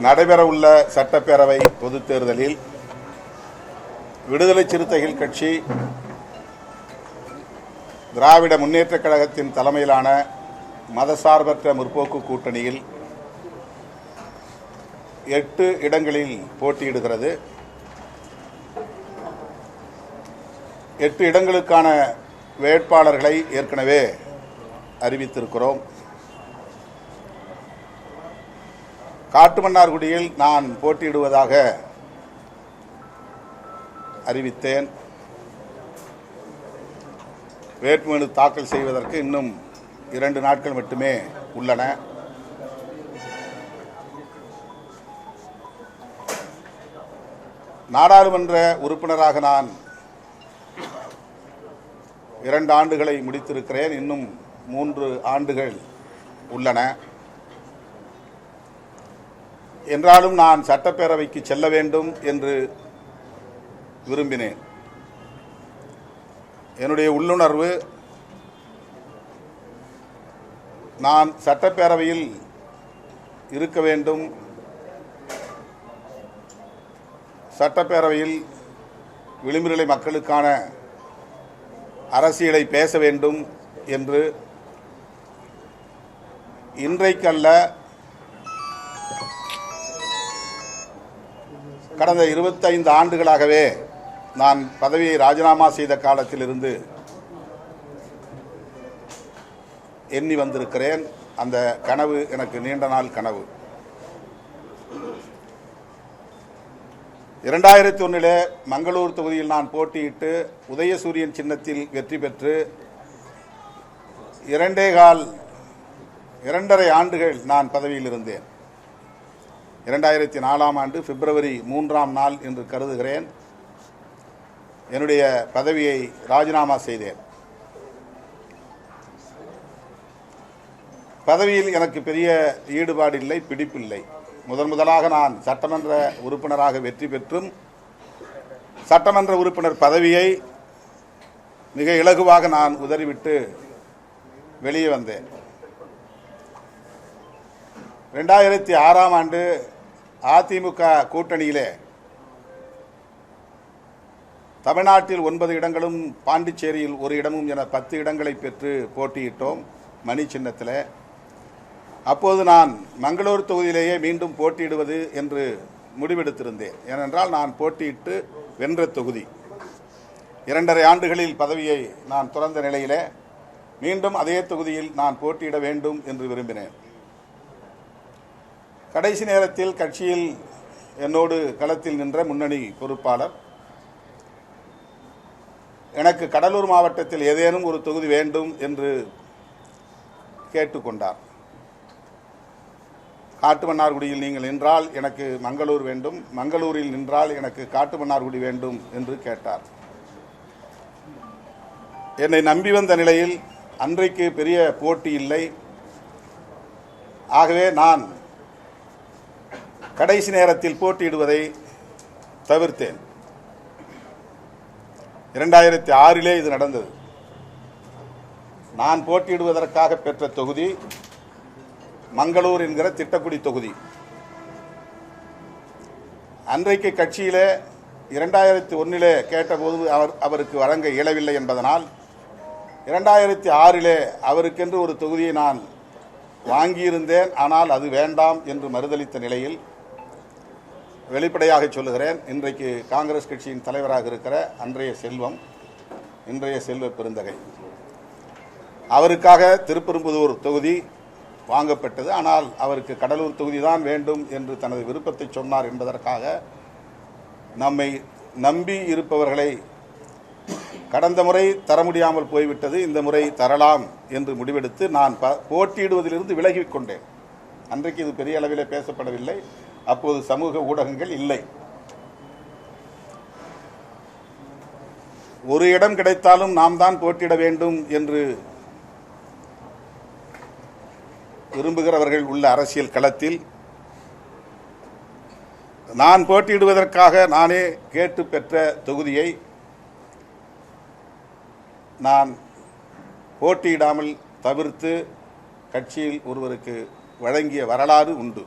நடைபெறவுள்ள சட்டப்பேரவை பொதுத் தேர்தலில் விடுதலை சிறுத்தைகள் கட்சி திராவிட முன்னேற்றக் கழகத்தின் தலைமையிலான மதசார்பற்ற முற்போக்கு கூட்டணியில் 8 இடங்களில் போட்டியிடுகிறது. 8 இடங்களுக்கான வேட்பாளர்களை ஏற்கனவே அறிவித்திருக்கிறோம். காட்டுமன்னார்குடியில் நான் போட்டியிடுவதாக அறிவித்தேன். வேட்புமனு தாக்கல் செய்வதற்கு இன்னும் 2 நாட்கள் மட்டுமே உள்ளன. நாடாளுமன்ற உறுப்பினராக நான் 2 ஆண்டுகளை முடித்திருக்கிறேன். இன்னும் 3 ஆண்டுகள் உள்ளன. என்றாலும் நான் சட்டப்பேரவைக்கு செல்ல வேண்டும் என்று விரும்பினேன். என்னுடைய உள்ளுணர்வு நான் சட்டப்பேரவையில் இருக்க வேண்டும், சட்டப்பேரவையில் விளிம்புநிலை மக்களுக்கான அரசியலை பேச வேண்டும் என்று இன்றைக்கல்ல கடந்த 25 ஆண்டுகளாகவே நான் பதவியை ராஜினாமா செய்த காலத்திலிருந்து எண்ணி வந்திருக்கிறேன். அந்த கனவு எனக்கு நீண்ட நாள் கனவு. 2001 மங்களூர் தொகுதியில் நான் போட்டியிட்டு உதயசூரியன் சின்னத்தில் வெற்றி பெற்று 2.5 ஆண்டுகள் நான் பதவியில் இருந்தேன். 2004 ஆண்டு பிப்ரவரி 3ஆம் நாள் என்று கருதுகிறேன் என்னுடைய பதவியை ராஜினாமா செய்தேன். பதவியில் எனக்கு பெரிய ஈடுபாடு இல்லை, பிடிப்பில்லை. முதலாக நான் சட்டமன்ற உறுப்பினராக வெற்றி பெற்றும் சட்டமன்ற உறுப்பினர் பதவியை மிக இலகுவாக நான் உதறிவிட்டு வெளியே வந்தேன். 2006ஆம் ஆண்டு அதிமுக கூட்டணியிலே தமிழ்நாட்டில் 9 இடங்களும் பாண்டிச்சேரியில் 1 இடமும் என 10 இடங்களை பெற்று போட்டியிட்டோம் மணி சின்னத்தில். அப்போது நான் மங்களூர் தொகுதியிலேயே மீண்டும் போட்டியிடுவது என்று முடிவெடுத்திருந்தேன். ஏனென்றால் நான் போட்டியிட்டு வென்ற தொகுதி. 2.5 ஆண்டுகளில் பதவியை நான் துறந்த நிலையிலே மீண்டும் அதே தொகுதியில் நான் போட்டியிட வேண்டும் என்று விரும்பினேன். கடைசி நேரத்தில் கட்சியில் என்னோடு களத்தில் நின்ற முன்னணி பொறுப்பாளர் எனக்கு கடலூர் மாவட்டத்தில் ஏதேனும் ஒரு தொகுதி வேண்டும் என்று கேட்டுக்கொண்டார். காட்டுமன்னார்குடியில் நீங்கள் நின்றால் எனக்கு மங்களூர் வேண்டும், மங்களூரில் நின்றால் எனக்கு காட்டுமன்னார்குடி வேண்டும் என்று கேட்டார். என்னை நம்பி வந்த நிலையில் அன்றைக்கு பெரிய போட்டி இல்லை. ஆகவே நான் கடைசி நேரத்தில் போட்டியிடுவதை தவிர்த்தேன். 2006 இது நடந்தது. நான் போட்டியிடுவதற்காக பெற்ற தொகுதி மங்களூர் என்கிற திட்டக்குடி தொகுதி. அன்றைக்கு கட்சியிலே 2001 கேட்டபோது அவருக்கு வழங்க இயலவில்லை என்பதனால் 2006 அவருக்கென்று ஒரு தொகுதியை நான் வாங்கியிருந்தேன். ஆனால் அது வேண்டாம் என்று மறுதளித்த நிலையில் வெளிப்படையாக சொல்லுகிறேன், இன்றைக்கு காங்கிரஸ் கட்சியின் தலைவராக இருக்கிற அன்றைய செல்வம், இன்றைய செல்வ பெருந்தகை, அவருக்காக திருப்பெரும்புதூர் தொகுதி வாங்கப்பட்டது. ஆனால் அவருக்கு கடலூர் தொகுதி தான் வேண்டும் என்று தனது விருப்பத்தை சொன்னார் என்பதற்காக நம்மை நம்பி இருப்பவர்களை கடந்த முறை தர முடியாமல் போய்விட்டது, இந்த முறை தரலாம் என்று முடிவெடுத்து நான் போட்டியிடுவதிலிருந்து விலகிக் கொண்டேன். அன்றைக்கு இது பெரிய அளவில் பேசப்படவில்லை. அப்போது சமூக ஊடகங்கள் இல்லை. ஒரு இடம் கிடைத்தாலும் நாம் தான் போட்டியிட வேண்டும் என்று விரும்புகிறவர்கள் உள்ள அரசியல் களத்தில் நான் போட்டியிடுவதற்காக நானே கேட்டு பெற்ற தொகுதியை நான் போட்டியிடாமல் தவிர்த்து கட்சியில் ஒருவருக்கு வழங்கிய வரலாறு உண்டு.